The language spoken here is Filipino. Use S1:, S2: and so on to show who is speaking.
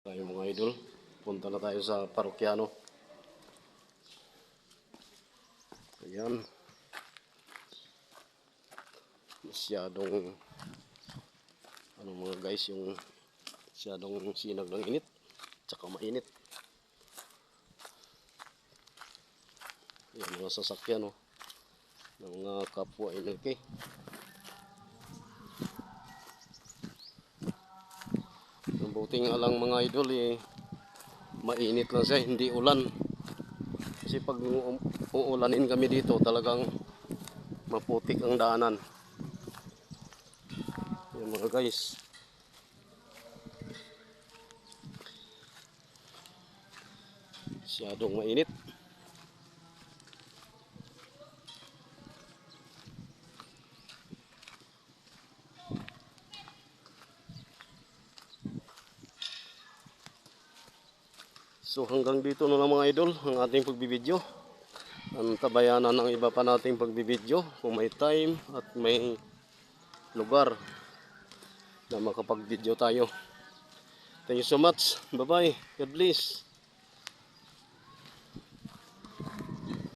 S1: Tayo mga idol, punta na tayo sa Parokiano. Ayan. Masyadong mga guys, yung masyadong sinag ng init tsaka mainit. Ayan mga sasakyan ng mga kapwa NLK. Ang buti nga lang mga idol mainit lang siya, hindi ulan. Kasi pag uulanin kami dito talagang maputik ang daanan. Yan mga guys. Masyadong mainit. So hanggang dito na lang mga idol ang ating pagbibideo. Ang tabayanan ng iba pa nating pagbibideo kung may time at may lugar na makapag-video tayo. Thank you so much. Bye bye. God bless.